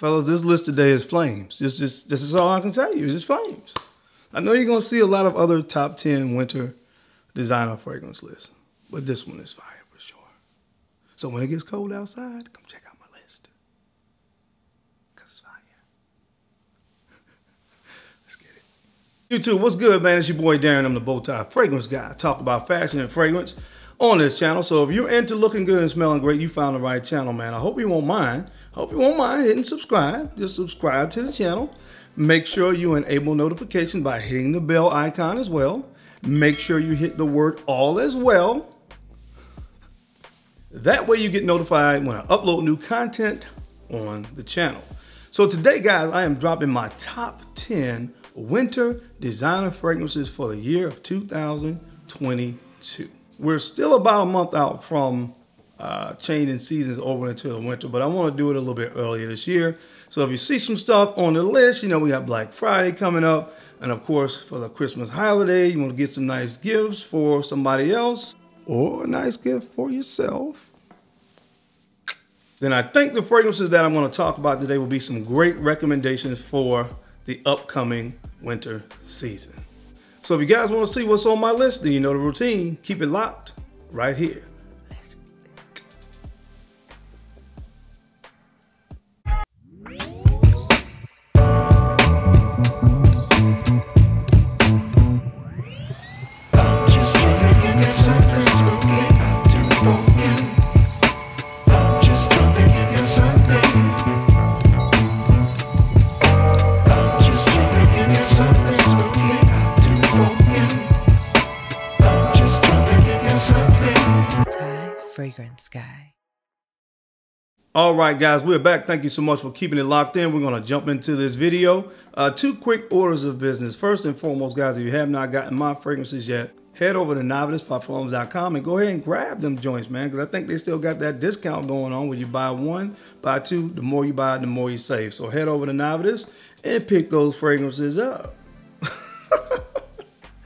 Fellas, this list today is flames. This is all I can tell you. It's just flames. I know you're going to see a lot of other top 10 winter designer fragrance lists, but this one is fire for sure. So when it gets cold outside, come check out my list. Because it's fire. Let's get it. YouTube, what's good, man? It's your boy Darren. I'm the Bowtie Fragrance Guy. I talk about fashion and fragrance on this channel. So if you're into looking good and smelling great, you found the right channel, man. I hope you won't mind. Hitting subscribe. Just subscribe to the channel. Make sure you enable notifications by hitting the bell icon as well. Make sure you hit the word all as well. That way you get notified when I upload new content on the channel. So today, guys, I am dropping my top 10 winter designer fragrances for the year of 2022. We're still about a month out from changing seasons over into the winter, but I want to do it a little bit earlier this year. So if you see some stuff on the list, you know, we got Black Friday coming up. And of course, for the Christmas holiday, you want to get some nice gifts for somebody else or a nice gift for yourself. Then I think the fragrances that I'm going to talk about today will be some great recommendations for the upcoming winter season. So if you guys want to see what's on my list, then you know the routine. Keep it locked right here. Fragrance Guy. All right, guys, we're back. Thank you so much for keeping it locked in. We're going to jump into this video. Two quick orders of business. First and foremost, guys, if you have not gotten my fragrances yet, head over to Navitus.com and go ahead and grab them joints, man, because I think they still got that discount going on where you buy one, buy two. The more you buy, the more you save. So head over to Navitus and pick those fragrances up.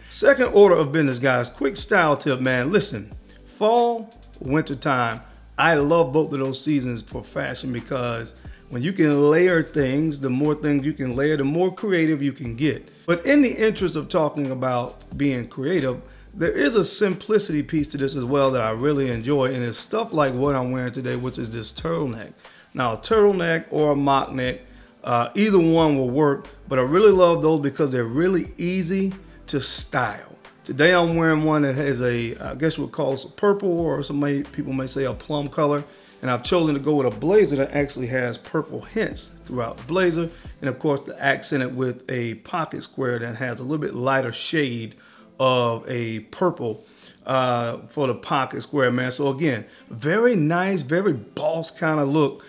Second order of business, guys, quick style tip, man. Listen, fall, winter time, I love both of those seasons for fashion because when you can layer things, the more things you can layer, the more creative you can get. But in the interest of talking about being creative, there is a simplicity piece to this as well that I really enjoy, and it's stuff like what I'm wearing today, which is this turtleneck. Now, a turtleneck or a mock neck, either one will work, but I really love those because they're really easy to style. Today I'm wearing one that has a, I guess you would call it a purple, or some people may say a plum color. And I've chosen to go with a blazer that actually has purple hints throughout the blazer. And of course, to accent it with a pocket square that has a little bit lighter shade of a purple for the pocket square, man. So again, very nice, very boss kind of look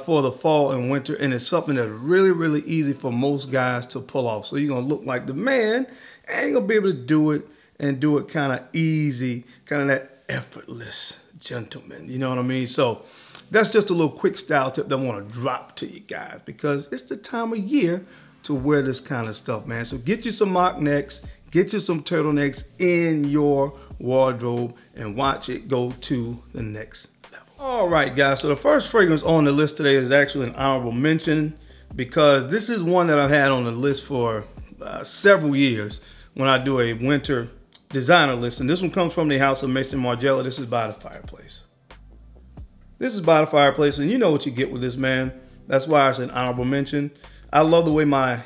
for the fall and winter. And it's something that's really, really easy for most guys to pull off. So you're going to look like the man and you're going to be able to do it. And do it kind of easy, kind of that effortless gentleman. You know what I mean? So that's just a little quick style tip that I want to drop to you guys because it's the time of year to wear this kind of stuff, man. So get you some mock necks, get you some turtlenecks in your wardrobe and watch it go to the next level. All right, guys. So the first fragrance on the list today is actually an honorable mention because this is one that I've had on the list for several years when I do a winter designer list, and this one comes from the house of Maison Margiela. This is By the Fireplace. This is By the Fireplace, and you know what you get with this, man. That's why it's an honorable mention. I love the way my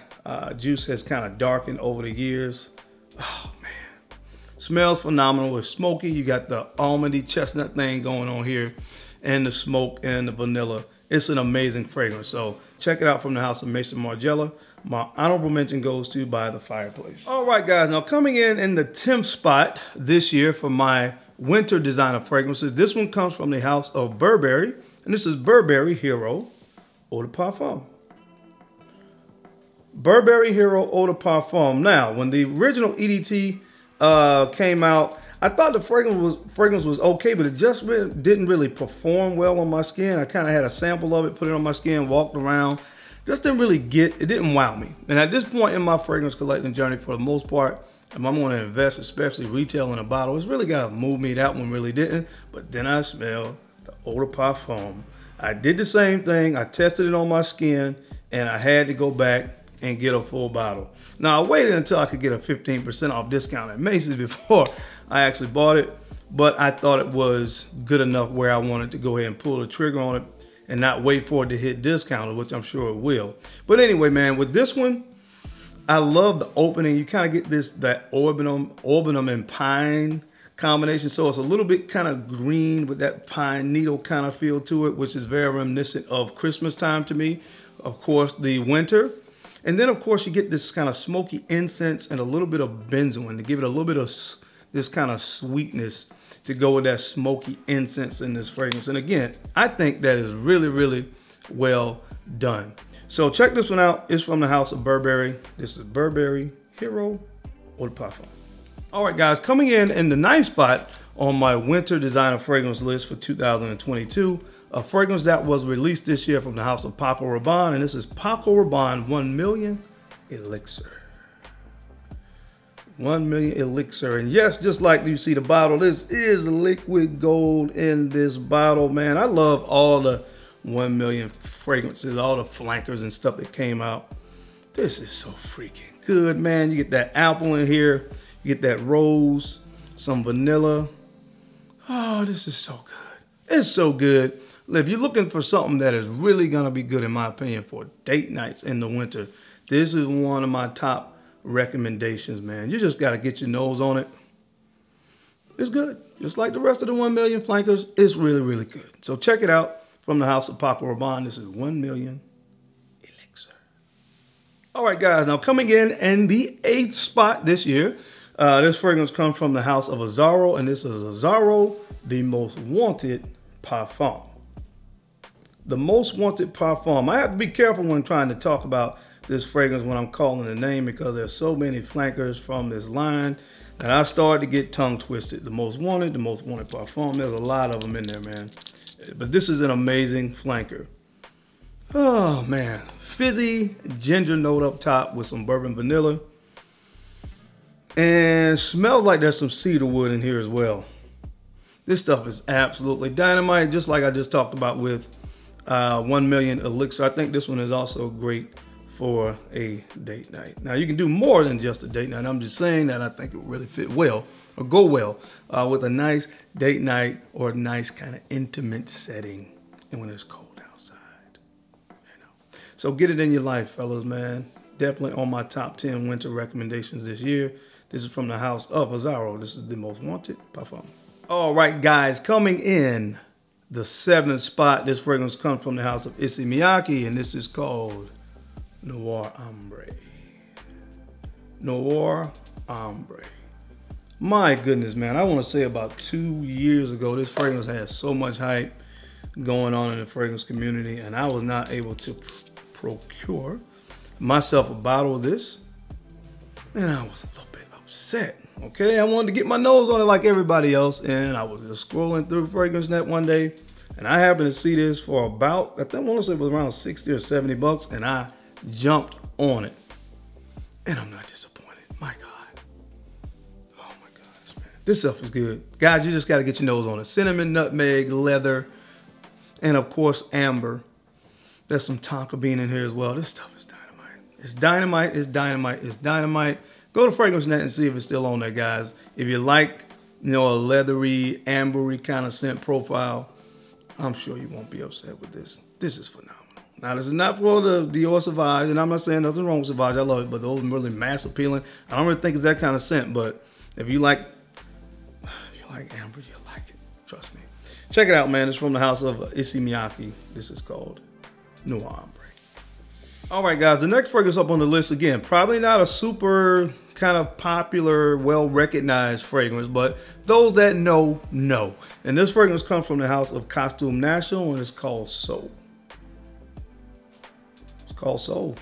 juice has kind of darkened over the years. Oh, man. Smells phenomenal. It's smoky. You got the almondy chestnut thing going on here, and the smoke and the vanilla. It's an amazing fragrance. So check it out from the house of Maison Margiela. My honorable mention goes to By the Fireplace. All right, guys. Now coming in the Temp Spot this year for my winter designer fragrances. This one comes from the house of Burberry, and this is Burberry Hero Eau de Parfum. Burberry Hero Eau de Parfum. Now, when the original EDT came out, I thought the fragrance was okay, but it just didn't really perform well on my skin. I kind of had a sample of it, put it on my skin, walked around. Just didn't really it didn't wow me. And at this point in my fragrance collecting journey, for the most part, if I'm going to invest, especially retail in a bottle, it's really got to move me. That one really didn't. But then I smelled the Eau de Parfum I did the same thing. I tested it on my skin, and I had to go back and get a full bottle. Now, I waited until I could get a 15% off discount at Macy's before I actually bought it, but I thought it was good enough where I wanted to go ahead and pull the trigger on it and not wait for it to hit discount, which I'm sure it will. But anyway, man, with this one, I love the opening. You kind of get that orbanum and pine combination. So it's a little bit kind of green with that pine needle kind of feel to it, which is very reminiscent of Christmas time to me. Of course, the winter. And then, of course, you get this kind of smoky incense and a little bit of benzoin to give it a little bit of this kind of sweetness to go with that smoky incense in this fragrance. And again, I think that is really, really well done. So check this one out. It's from the house of Burberry. This is Burberry Hero Eau de Parfum. All right, guys, coming in the ninth spot on my winter designer fragrance list for 2022, a fragrance that was released this year from the house of Paco Rabanne, and this is Paco Rabanne 1 Million Elixir. 1 Million Elixir, and yes, just like you see the bottle, this is liquid gold in this bottle, man. I love all the 1 million fragrances, all the flankers and stuff that came out. This is so freaking good, man. You get that apple in here, you get that rose, some vanilla. Oh, this is so good. It's so good. If you're looking for something that is really gonna be good, in my opinion, for date nights in the winter, this is one of my top recommendations, man. You just gotta get your nose on it. It's good. Just like the rest of the 1 million flankers, it's really, really good. So check it out from the house of Paco Rabanne. This is 1 Million Elixir. All right, guys, now coming in the 8th spot this year, this fragrance comes from the house of Azzaro, and this is Azzaro, the Most Wanted Parfum. The Most Wanted Parfum. I have to be careful when trying to talk about this fragrance when I'm calling the name, because there's so many flankers from this line that I started to get tongue twisted. The Most Wanted Parfum. There's a lot of them in there, man. But this is an amazing flanker. Oh, man. Fizzy ginger note up top with some bourbon vanilla. And smells like there's some cedar wood in here as well. This stuff is absolutely dynamite, just like I just talked about with 1 Million Elixir. I think this one is also great for a date night. Now, you can do more than just a date night. I'm just saying that I think it would really fit well or go well with a nice date night or a nice kind of intimate setting, and when it's cold outside, you know. So get it in your life, fellas, man. Definitely on my top 10 winter recommendations this year. This is from the house of Azzaro. This is the Most Wanted Parfum. All right, guys, coming in the 7th spot, this fragrance comes from the house of Issey Miyake, and this is called Noir Ombre. Noir Ombre. My goodness, man. I want to say about 2 years ago, this fragrance had so much hype going on in the fragrance community, and I was not able to procure myself a bottle of this, and I was a little bit upset. Okay, I wanted to get my nose on it like everybody else, and I was just scrolling through FragranceNet one day, and I happened to see this for about, I think I want to say it was around 60 or 70 bucks, and I jumped on it, and I'm not disappointed. My God. Oh my gosh, man. This stuff is good. Guys, you just got to get your nose on it. Cinnamon, nutmeg, leather, and of course, amber. There's some tonka bean in here as well. This stuff is dynamite. It's dynamite, it's dynamite, it's dynamite. Go to FragranceNet and see if it's still on there, guys. If you like, you know, a leathery, ambery kind of scent profile, I'm sure you won't be upset with this. This is phenomenal. Now, this is not for the Dior Sauvage, and I'm not saying nothing wrong with Sauvage. I love it, but those are really mass appealing. I don't really think it's that kind of scent, but if you like amber, you'll like it. Trust me. Check it out, man. It's from the house of Issey Miyake. This is called Noir Ombre. All right, guys, the next fragrance up on the list, again, probably not a super kind of popular, well-recognized fragrance, but those that know. And this fragrance comes from the house of Costume National, and it's called Soul. It's called Soul.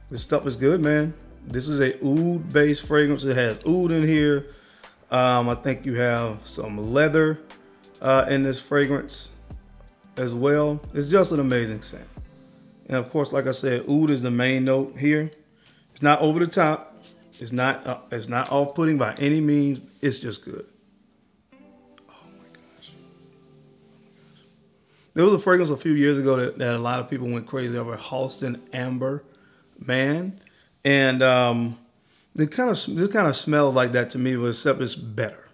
This stuff is good, man. This is a oud-based fragrance. It has oud in here. I think you have some leather in this fragrance as well. It's just an amazing scent. And of course, like I said, oud is the main note here. It's not over the top. It's not off-putting by any means. It's just good. Oh my gosh. There was a fragrance a few years ago that a lot of people went crazy over, Halston Amber, man. And it kind of smells like that to me, but except it's better.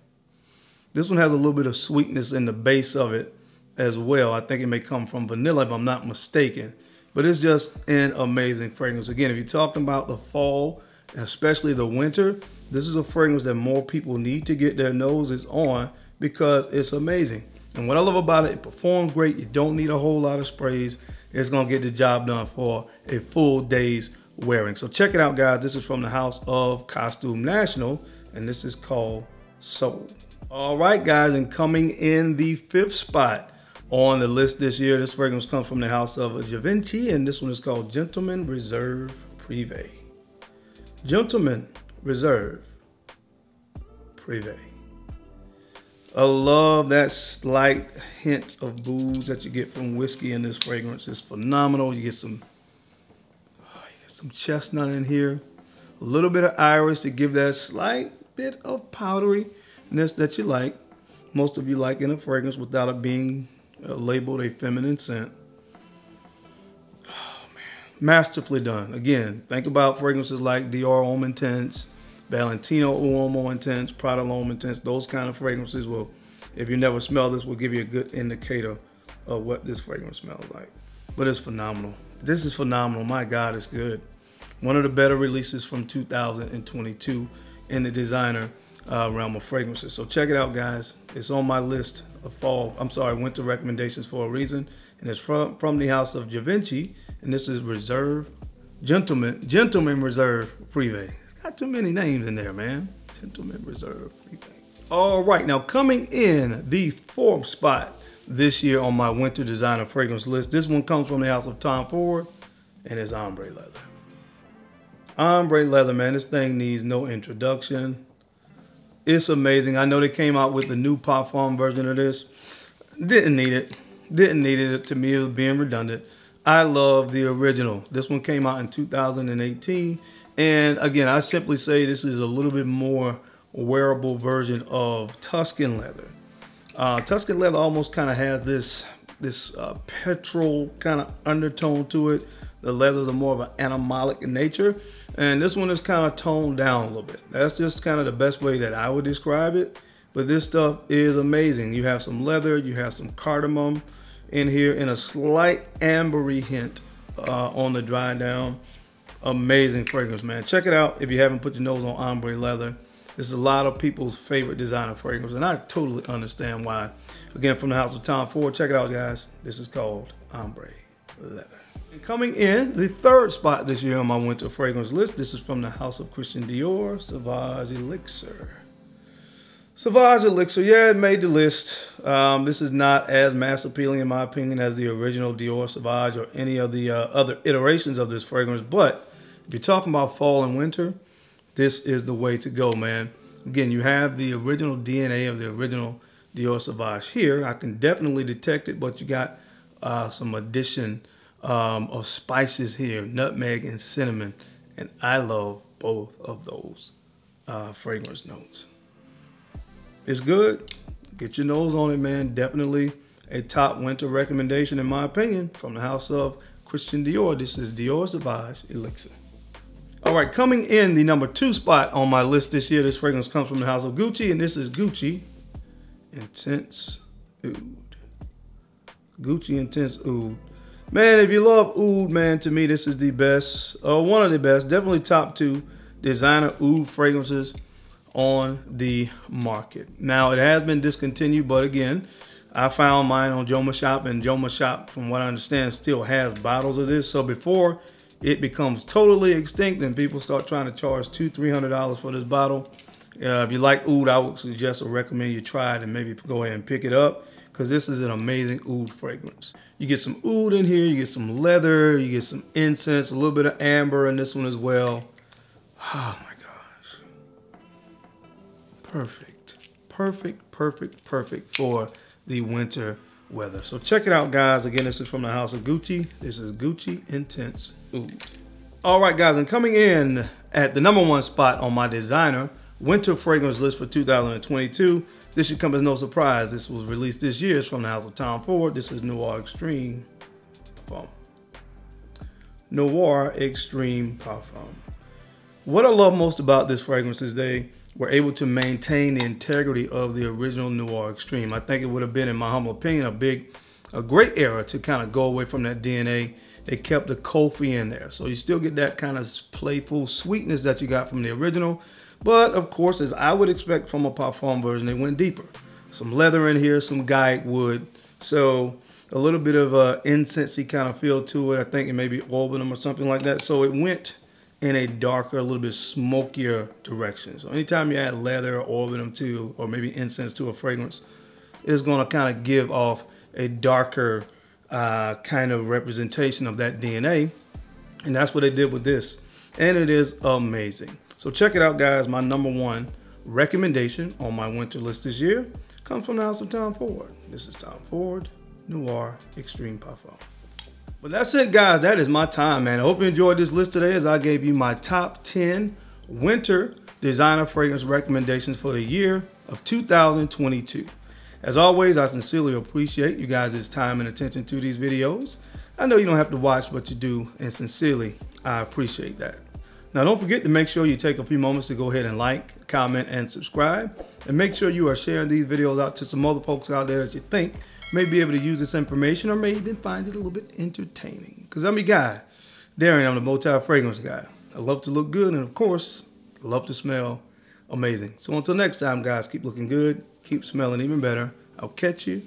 This one has a little bit of sweetness in the base of it as well. I think it may come from vanilla if I'm not mistaken. But it's just an amazing fragrance. Again, if you're talking about the fall, and especially the winter, this is a fragrance that more people need to get their noses on because it's amazing. And what I love about it, it performs great. You don't need a whole lot of sprays. It's gonna get the job done for a full day's wearing. So check it out, guys. This is from the house of Costume National, and this is called Soul. All right, guys, and coming in the 5th spot on the list this year, this fragrance comes from the house of Givenchy, and this one is called Gentleman Reserve Privé. Gentleman Reserve Privé. I love that slight hint of booze that you get from whiskey in this fragrance. It's phenomenal. You get some chestnut in here, a little bit of iris to give that slight bit of powderiness that you like. Most of you like in a fragrance without it being labeled a feminine scent. Oh man, masterfully done. Again, think about fragrances like Dior Homme Intense, Valentino Homme Intense, Prada Homme Intense. Those kind of fragrances will, if you never smell this, will give you a good indicator of what this fragrance smells like. But it's phenomenal. This is phenomenal. My God, it's good. One of the better releases from 2022 in the designer realm of fragrances. So check it out, guys. It's on my list of winter recommendations for a reason. And it's from the house of Givenchy. And this is Gentleman Reserve Privé. It's got too many names in there, man. Gentleman Reserve Privé. All right, now coming in the 4th spot this year on my winter designer fragrance list. This one comes from the house of Tom Ford, and it's Ombre Leather. Ombre Leather, man, this thing needs no introduction. It's amazing. I know they came out with the new Parfum version of this. Didn't need it. Didn't need it. To me, it was being redundant. I love the original. This one came out in 2018. And again, I simply say this is a little bit more wearable version of Tuscan leather. Tuscan leather almost kind of has this petrol kind of undertone to it. The leathers are more of an animalic in nature. And this one is kind of toned down a little bit. That's just kind of the best way that I would describe it. But this stuff is amazing. You have some leather, you have some cardamom in here, and a slight ambery hint on the dry down. Amazing fragrance, man. Check it out if you haven't put your nose on Ombre Leather. This is a lot of people's favorite designer fragrance, and I totally understand why. Again, from the house of Tom Ford, check it out, guys. This is called Ombre Leather. And coming in the 3rd spot this year on my winter fragrance list, this is from the house of Christian Dior, Sauvage Elixir. Sauvage Elixir, yeah, it made the list. This is not as mass appealing, in my opinion, as the original Dior Sauvage or any of the other iterations of this fragrance. But if you're talking about fall and winter, this is the way to go, man. Again, you have the original DNA of the original Dior Sauvage here. I can definitely detect it, but you got some addition of spices here, nutmeg and cinnamon. And I love both of those fragrance notes. It's good. Get your nose on it, man. Definitely a top winter recommendation, in my opinion, from the house of Christian Dior. This is Dior Sauvage Elixir. All right, coming in the number 2 spot on my list this year, this fragrance comes from the house of Gucci, and this is Gucci Intense Oud. Gucci Intense Oud. Man, if you love oud, man, to me, this is the best, one of the best, definitely top 2 designer oud fragrances on the market. Now, it has been discontinued, but again, I found mine on Joma Shop, and Joma Shop, from what I understand, still has bottles of this. So before it becomes totally extinct and people start trying to charge $200–300 for this bottle, if you like oud, I would suggest or recommend you try it and maybe go ahead and pick it up, because this is an amazing oud fragrance. You get some oud in here, you get some leather, you get some incense, a little bit of amber in this one as well. Oh my gosh. Perfect, perfect, perfect, perfect for the winter weather. So check it out, guys. Again, this is from the house of Gucci. This is Gucci Intense Oud. All right, guys, and coming in at the number 1 spot on my designer winter fragrance list for 2022, This should come as no surprise. This was released this year. It's from the house of Tom Ford. This is Noir Extreme Parfum. Noir Extreme Parfum. What I love most about this fragrance is they were able to maintain the integrity of the original Noir Extreme. I think it would have been, in my humble opinion, a great era to kind of go away from that DNA. They kept the coffee in there. So you still get that kind of playful sweetness that you got from the original. But of course, as I would expect from a Parfum version, they went deeper. Some leather in here, some guaiac wood. So a little bit of a incensey kind of feel to it. I think it may be oiled or something like that. So it went in a darker, a little bit smokier direction. So anytime you add leather or oiled to, or maybe incense to a fragrance, it's going to kind of give off a darker kind of representation of that DNA. And that's what they did with this. And it is amazing. So check it out, guys. My #1 recommendation on my winter list this year comes from the house of Tom Ford. This is Tom Ford Noir Extreme Parfum. But that's it, guys. That is my time, man. I hope you enjoyed this list today as I gave you my top 10 winter designer fragrance recommendations for the year of 2022. As always, I sincerely appreciate you guys' time and attention to these videos. I know you don't have to watch, but you do, and sincerely, I appreciate that. Now, don't forget to make sure you take a few moments to go ahead and like, comment, and subscribe. And make sure you are sharing these videos out to some other folks out there that you think may be able to use this information or may even find it a little bit entertaining. Because I'm your guy, Darren. I'm the multi-fragrance guy. I love to look good, and of course, I love to smell amazing. So until next time, guys, keep looking good, keep smelling even better. I'll catch you